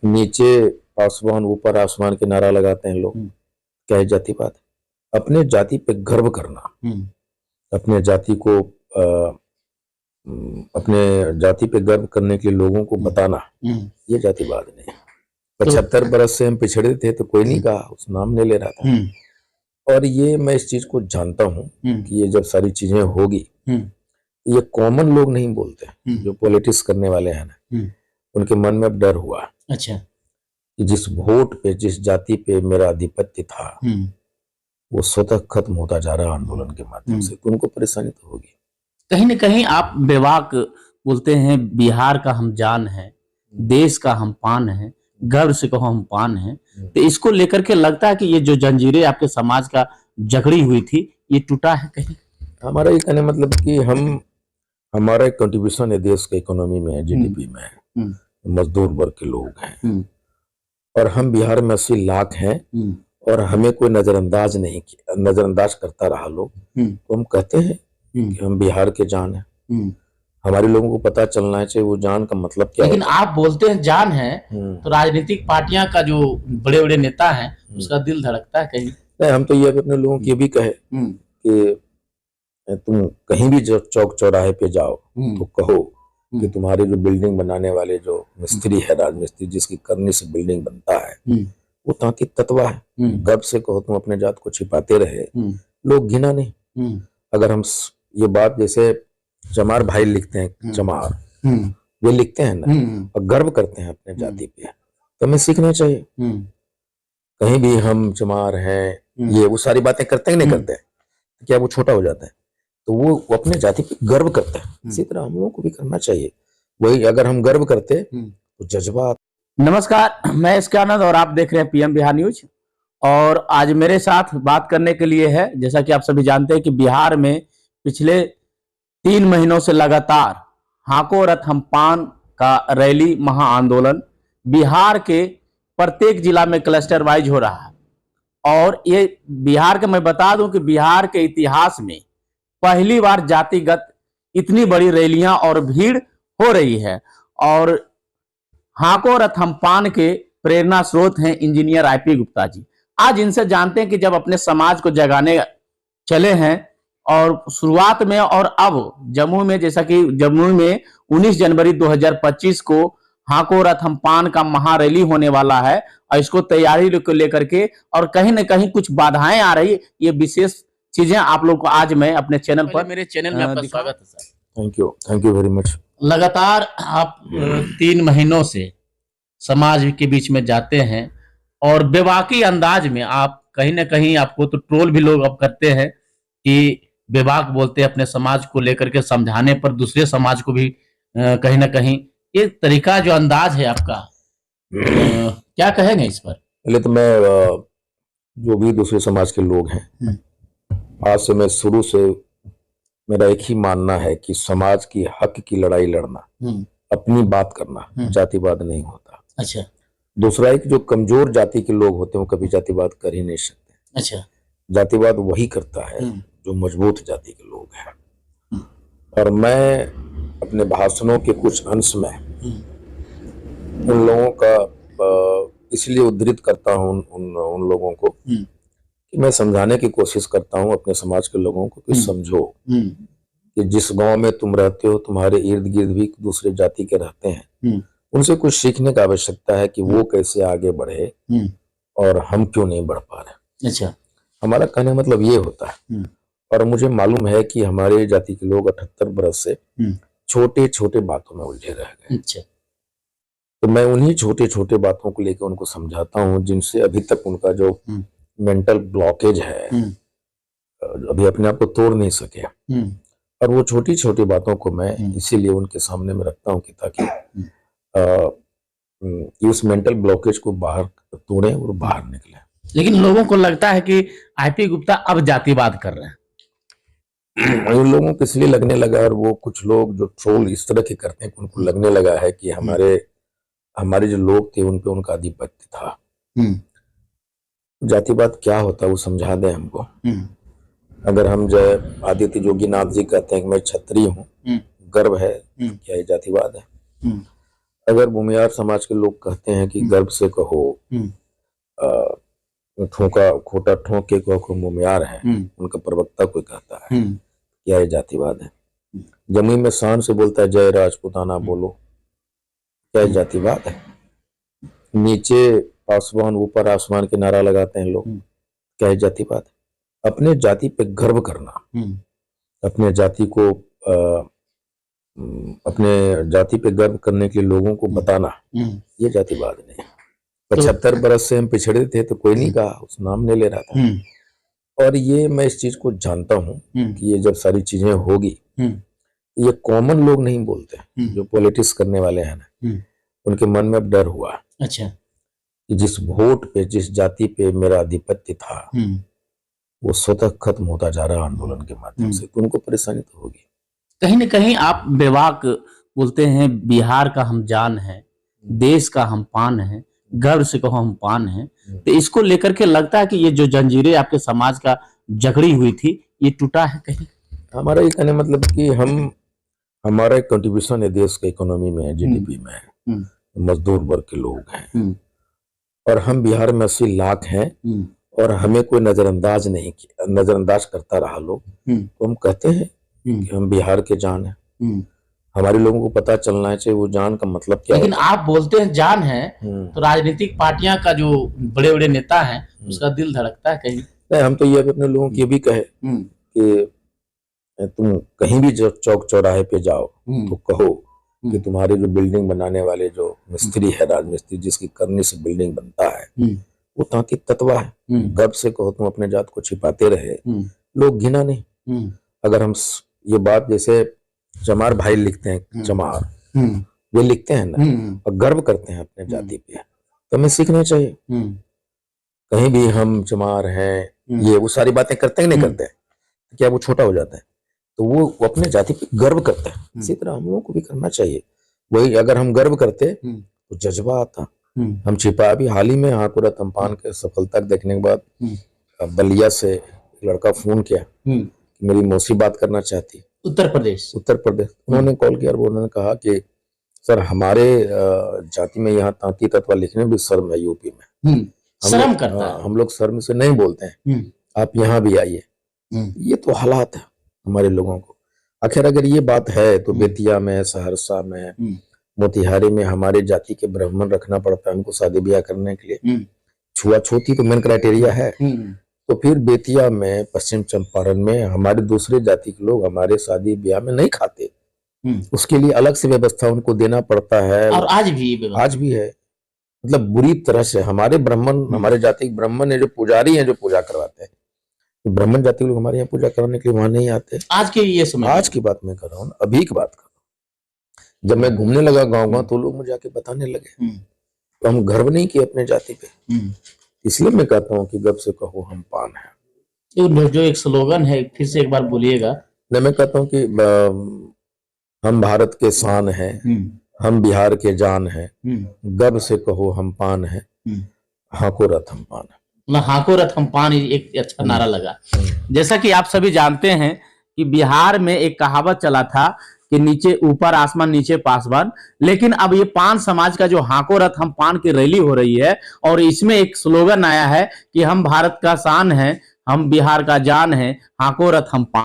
नीचे पासवान ऊपर आसमान के नारा लगाते हैं लोग। क्या है जातिवाद? अपने जाति पे गर्व करना, अपने जाति को अपने जाति पे गर्व करने के लिए लोगों को बताना, ये जातिवाद नहीं। 75 बरस से हम पिछड़े थे तो कोई नहीं कहा, उस नाम नहीं ले रहा था। और ये मैं इस चीज को जानता हूँ कि ये जब सारी चीजें होगी, ये कॉमन लोग नहीं बोलते, जो पॉलिटिक्स करने वाले हैं ना, उनके मन में अब डर हुआ। अच्छा। कि जिस वोट पे, जिस जाति पे मेरा आधिपत्य था, वो स्वतः खत्म होता जा रहा आंदोलन के माध्यम से, तो उनको परेशानी तो होगी। कहीं न कहीं आप बेबाक बोलते हैं, बिहार का हम जान है, देश का हम पान है, गर्व से कहो हम पान है, तो इसको लेकर के लगता है कि ये जो जंजीरें आपके समाज का जकड़ी हुई थी, ये टूटा है कहीं? हमारा ये कहने मतलब कि हमारा एक कंट्रीब्यूशन है देश के इकोनॉमी में, जीडीपी में, मजदूर वर्ग के लोग हैं, और हम बिहार में 80 लाख हैं, और हमें कोई नजरअंदाज नहीं किया, नजरअंदाज करता रहा लोग, तो हम कहते हैं कि हम बिहार के जान है। हमारे लोगों को पता चलना चाहिए वो जान का मतलब क्या है। लेकिन आप बोलते हैं जान है, तो राजनीतिक पार्टियां का जो बड़े बड़े नेता हैं, उसका दिल धड़कता है कहीं? नहीं, हम तो ये अपने लोगों को ये भी कहे कि तुम कहीं भी चौक चौराहे पे जाओ तो कहो कि तुम्हारे जो बिल्डिंग बनाने वाले जो मिस्त्री है, राजमिस्त्री, जिसकी करनी से बिल्डिंग बनता है, वो ताकि तत्वा है। गर्व से कहो, तुम अपने जात को छिपाते रहे, लोग घिना नहीं। अगर हम ये बात, जैसे चमार भाई लिखते हैं, चमार वे लिखते हैं ना, और गर्व करते हैं अपने जाति पे, तो हमें सीखना चाहिए। कहीं भी हम चमार हैं, ये वो सारी बातें करते हैं, नहीं करते हैं, क्या वो छोटा हो जाता है? तो वो अपने जाति पे गर्व करते हैं, इसी तरह हम लोगों को भी करना चाहिए। वही अगर हम गर्व करते तो जज्बा। नमस्कार, मैं इसके आनंद और आप देख रहे हैं पीएम बिहार न्यूज। और आज मेरे साथ बात करने के लिए है, जैसा कि आप सभी जानते हैं कि बिहार में पिछले 3 महीनों से लगातार हाको रथ हम पान का रैली महाआंदोलन बिहार के प्रत्येक जिला में क्लस्टर वाइज हो रहा है। और ये बिहार का, मैं बता दूं कि बिहार के इतिहास में पहली बार जातिगत इतनी बड़ी रैलियां और भीड़ हो रही है। और हाको रथ हम पान के प्रेरणा स्रोत हैं इंजीनियर आईपी गुप्ता जी। आज इनसे जानते हैं कि जब अपने समाज को जगाने चले हैं, और शुरुआत में और अब जम्मू में, जैसा कि जम्मू में 19 जनवरी 2025 को हाको रथ हम पान का महारैली होने वाला है, और इसको तैयारी को लेकर के और कहीं ना कहीं कुछ बाधाएं आ रही, ये विशेष चीजें आप लोग को आज मैं अपने चैनल पर, मेरे चैनल में आपका स्वागत है sir. Thank you very much. लगातार आप 3 महीनों से समाज के बीच में जाते हैं, और बेबाकी अंदाज में आप कहीं ना कहीं, आपको तो ट्रोल भी लोग अब करते हैं कि बेबाक बोलते हैं अपने समाज को लेकर के, समझाने पर दूसरे समाज को भी कहीं ना कहीं ये तरीका, जो अंदाज है आपका, क्या कहेंगे इस पर? पहले तो मैं जो भी दूसरे समाज के लोग हैं, आज से मैं शुरू से मेरा एक ही मानना है कि समाज की हक की लड़ाई लड़ना, अपनी बात करना, जातिवाद नहीं होता। अच्छा। दूसरा, एक जो कमजोर जाति के लोग होते हैं वो कभी जातिवाद कर ही नहीं सकते। अच्छा। जातिवाद वही करता है जो मजबूत जाति के लोग हैं। और मैं अपने भाषणों के कुछ अंश में उन लोगों का इसलिए उद्धृत करता हूं, उन लोगों को, कि मैं समझाने की कोशिश करता हूं अपने समाज के लोगों को कि समझो कि जिस गांव में तुम रहते हो, तुम्हारे इर्द गिर्द भी दूसरे जाति के रहते हैं, उनसे कुछ सीखने का आवश्यकता है कि वो कैसे आगे बढ़े और हम क्यों नहीं बढ़ पा रहे। अच्छा। हमारा कहने मतलब ये होता है। और मुझे मालूम है कि हमारे जाति के लोग 78 बरस से छोटे छोटे बातों में उलझे रह गए। अच्छा। तो मैं उन्हीं छोटे छोटे बातों को लेकर उनको समझाता हूँ, जिनसे अभी तक उनका जो मेंटल ब्लॉकेज है, अभी अपने आप को तोड़ नहीं सके। और वो छोटी छोटी बातों को मैं इसीलिए उनके सामने में रखता हूँ कि ताकि इस मेंटल ब्लॉकेज को बाहर तोड़े और बाहर निकले। लेकिन लोगों को लगता है कि आईपी गुप्ता अब जातिवाद कर रहे हैं। उन लोगों को इसलिए लगने लगा, और वो कुछ लोग जो ट्रोल इस तरह के करते हैं, उनको लगने लगा है कि हमारे जो लोग थे उन पे उनका आधिपत्य था। जातिवाद क्या होता है वो समझा दें हमको। अगर हम जय आदित्य जोगीनाथ जी कहते हैं कि मैं क्षत्रिय हूँ, गर्व है, क्या ये जातिवाद है? अगर भूमिहार समाज के लोग कहते हैं कि गर्व से कहो, ठोका खोटा ठोक के कहो भूमिहार है, उनका प्रवक्ता कोई कहता है, क्या ये जातिवाद है? जमीन में शान से बोलता है जय राजपूताना बोलो, क्या ये जातिवाद है? नीचे पासवान ऊपर आसमान के नारा लगाते हैं लोग, क्या ये जातिवाद है? अपने जाति पे गर्व करना, अपने जाति को अपने जाति पे गर्व करने के लिए लोगों को बताना, ये जातिवाद नहीं। 75 बरस से हम पिछड़े थे तो कोई नहीं कहा, उस नाम नहीं ले रहा था। और ये मैं इस चीज को जानता हूँ कि ये जब सारी चीजें होगी, ये कॉमन लोग नहीं बोलते, जो पॉलिटिक्स करने वाले हैं ना, उनके मन में अब डर हुआ। अच्छा। कि जिस वोट पे, जिस जाति पे मेरा आधिपत्य था, वो स्वतः खत्म होता जा रहा आंदोलन के माध्यम से, तो उनको परेशानी तो होगी। कहीं न कहीं आप बेबाक बोलते हैं, बिहार का हम जान है, देश का हम पान है, गर्व से कहो हम पान है, तो इसको लेकर के लगता है कि ये जो जंजीरें आपके समाज का जकड़ी हुई थी, ये टूटा है कहीं? हमारा ये कहने मतलब कि हमारा एक कंट्रीब्यूशन है देश के इकोनॉमी में, जीडीपी में, मजदूर वर्ग के लोग हैं, और हम बिहार में 80 लाख हैं, और हमें कोई नजरअंदाज नहीं किया, नजरअंदाज करता रहा लोग, तो हम कहते हैं कि हम बिहार के जान है। हमारे लोगों को पता चलना चाहिए वो जान का मतलब क्या है। लेकिन आप बोलते हैं जान है, तो राजनीतिक पार्टियां का जो बड़े बड़े नेता हैं, उसका दिल धड़कता है कहीं? नहीं, हम तो ये अपने लोगों की भी कहे कि तुम कहीं भी चौक चौराहे पे जाओ तो कहो कि तुम्हारे जो बिल्डिंग बनाने वाले जो मिस्त्री है, राजमिस्त्री, जिसकी करनी से बिल्डिंग बनता है, वो ताकि तत्वा है। गर्व से कहो, तुम अपने जात को छिपाते रहे, लोग घिना नहीं। अगर हम ये बात, जैसे चमार भाई लिखते हैं, चमार वे लिखते हैं ना, और गर्व करते हैं अपने जाति पे, तो हमें सीखना चाहिए। कहीं भी हम चमार हैं, ये वो सारी बातें करते हैं नहीं करते हैं, क्या वो छोटा हो जाता है? तो वो अपने जाति पे गर्व करते हैं, इसी तरह हम लोगों को भी करना चाहिए। वही अगर हम गर्व करते तो जज्बा आता। हम छिपा, अभी हाल ही में हाकुरत अम्पान के सफलता देखने के बाद बलिया से एक लड़का फोन किया, मेरी मौसी बात करना चाहती है, उत्तर प्रदेश। उन्होंने कॉल किया और उन्होंने कहा कि सर हमारे जाति में यहाँ तांती तत्वा लिखने भी शर्म है, यूपी में शर्म करता है, हम लोग शर्म से नहीं बोलते हैं, आप यहाँ भी आइए। ये तो हालात है हमारे लोगों को। आखिर अगर ये बात है तो बेतिया में, सहरसा में, मोतिहारी में हमारे जाति के ब्राह्मण रखना पड़ता है हमको शादी ब्याह करने के लिए, छुआछूती तो मेन क्राइटेरिया है। तो फिर बेतिया में, पश्चिम चंपारण में हमारे दूसरे जाति के लोग हमारे शादी ब्याह में नहीं खाते, उसके लिए अलग से व्यवस्था उनको देना पड़ता है। और आज भी है, मतलब बुरी तरह से हमारे ब्राह्मण, हमारे जाति के ब्राह्मण है जो पुजारी हैं, जो पूजा करवाते हैं, तो ब्राह्मण जाति के लोग हमारे यहाँ पूजा कराने के लिए वहां नहीं आते। आज के ये समय, आज की बात मैं कर रहा हूँ, अभी की बात कर रहा हूँ। जब मैं घूमने लगा गाँव तो लोग मुझे आके बताने लगे, तो हम गर्व नहीं किए अपने जाति पे। इसलिए मैं कहता हूँ कि गर्व से कहो हम पान है। जो एक स्लोगन है, फिर से एक बार बोलिएगा। नहीं, मैं कहता हूँ कि हम भारत के शान है, हम बिहार के जान है, गर्व से कहो हम पान है, हाको रथ हम पान है। हाको रथ हम पान एक अच्छा नारा लगा। जैसा कि आप सभी जानते हैं कि बिहार में एक कहावत चला था कि नीचे ऊपर आसमान नीचे पासवान, लेकिन अब ये पान समाज का जो हाको रथ हम पान की रैली हो रही है, और इसमें एक स्लोगन आया है कि हम भारत का शान है, हम बिहार का जान है, हाको रथ हम पान।